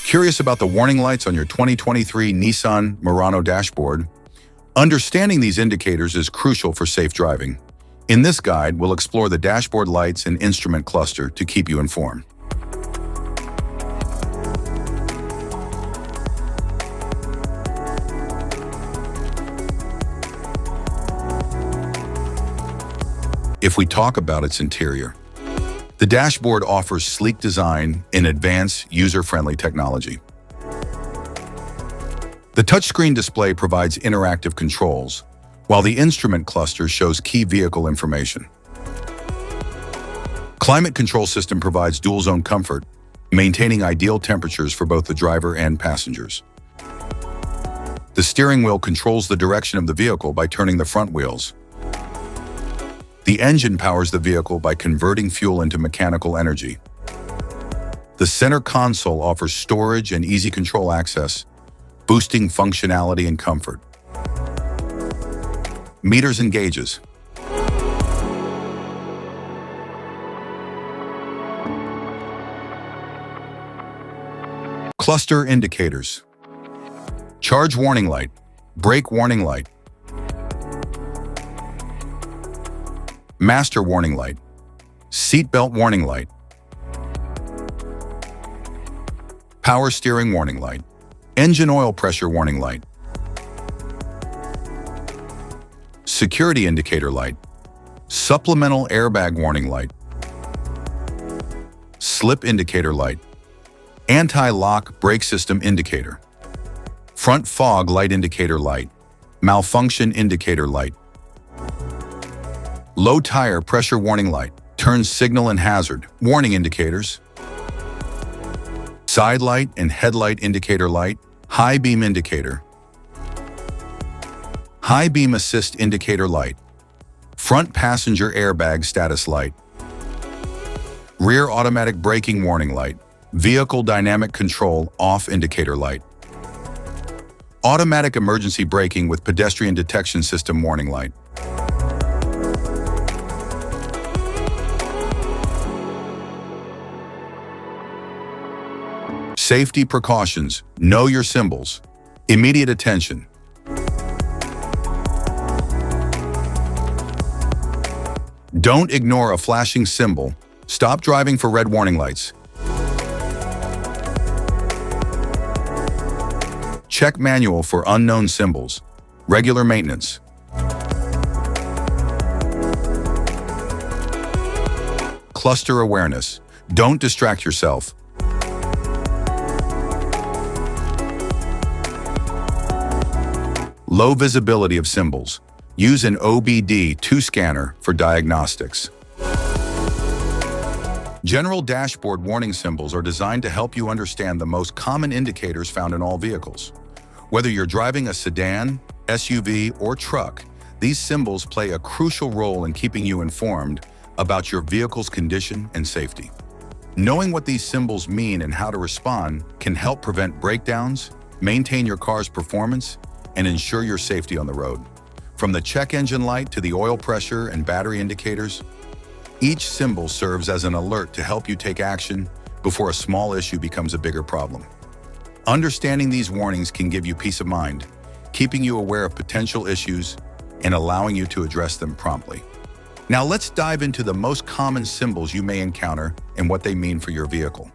Curious about the warning lights on your 2023 Nissan Murano dashboard? Understanding these indicators is crucial for safe driving. In this guide, we'll explore the dashboard lights and instrument cluster to keep you informed. If we talk about its interior, the dashboard offers sleek design and advanced user-friendly technology. The touchscreen display provides interactive controls, while the instrument cluster shows key vehicle information. Climate control system provides dual-zone comfort, maintaining ideal temperatures for both the driver and passengers. The steering wheel controls the direction of the vehicle by turning the front wheels. The engine powers the vehicle by converting fuel into mechanical energy. The center console offers storage and easy control access, boosting functionality and comfort. Meters and gauges. Cluster indicators. Charge warning light, brake warning light, master warning light, seatbelt warning light, power steering warning light, engine oil pressure warning light, security indicator light, supplemental airbag warning light, slip indicator light, anti-lock brake system indicator, front fog light indicator light, malfunction indicator light, low tire pressure warning light, turn signal and hazard warning indicators, side light and headlight indicator light, high beam indicator, high beam assist indicator light, front passenger airbag status light, rear automatic braking warning light, vehicle dynamic control off indicator light, automatic emergency braking with pedestrian detection system warning light. Safety precautions. Know your symbols. Immediate attention. Don't ignore a flashing symbol. Stop driving for red warning lights. Check manual for unknown symbols. Regular maintenance. Cluster awareness. Don't distract yourself. Low visibility of symbols. Use an OBD2 scanner for diagnostics. General dashboard warning symbols are designed to help you understand the most common indicators found in all vehicles. Whether you're driving a sedan, SUV, or truck, these symbols play a crucial role in keeping you informed about your vehicle's condition and safety. Knowing what these symbols mean and how to respond can help prevent breakdowns, maintain your car's performance, and ensure your safety on the road. From the check engine light to the oil pressure and battery indicators, each symbol serves as an alert to help you take action before a small issue becomes a bigger problem. Understanding these warnings can give you peace of mind, keeping you aware of potential issues and allowing you to address them promptly. Now let's dive into the most common symbols you may encounter and what they mean for your vehicle.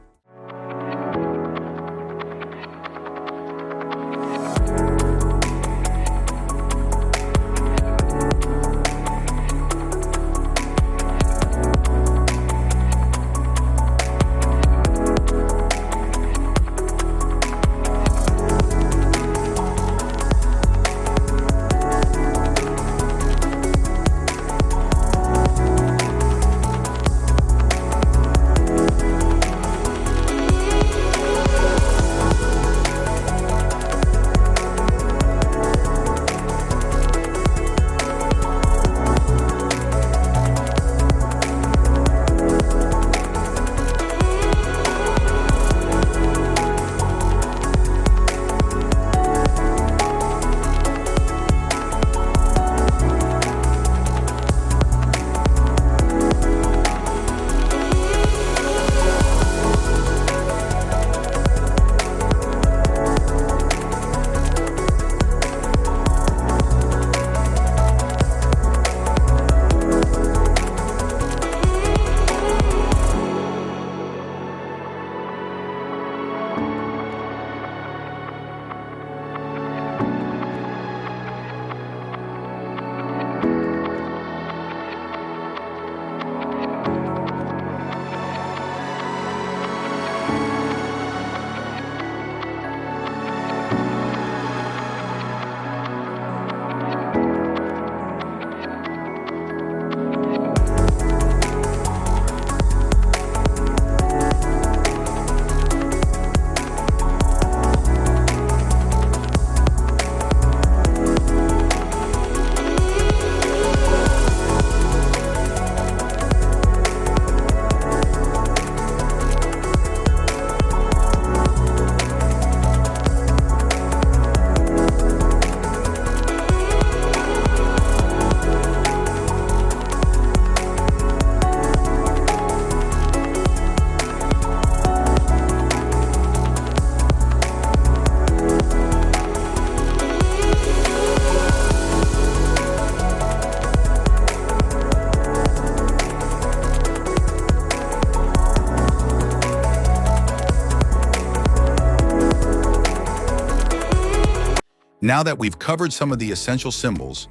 Now that we've covered some of the essential symbols,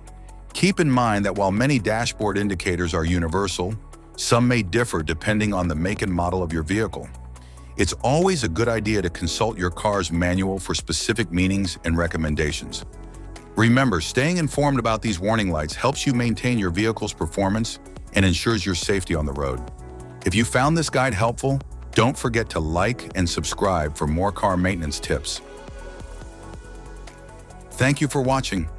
keep in mind that while many dashboard indicators are universal, some may differ depending on the make and model of your vehicle. It's always a good idea to consult your car's manual for specific meanings and recommendations. Remember, staying informed about these warning lights helps you maintain your vehicle's performance and ensures your safety on the road. If you found this guide helpful, don't forget to like and subscribe for more car maintenance tips. Thank you for watching.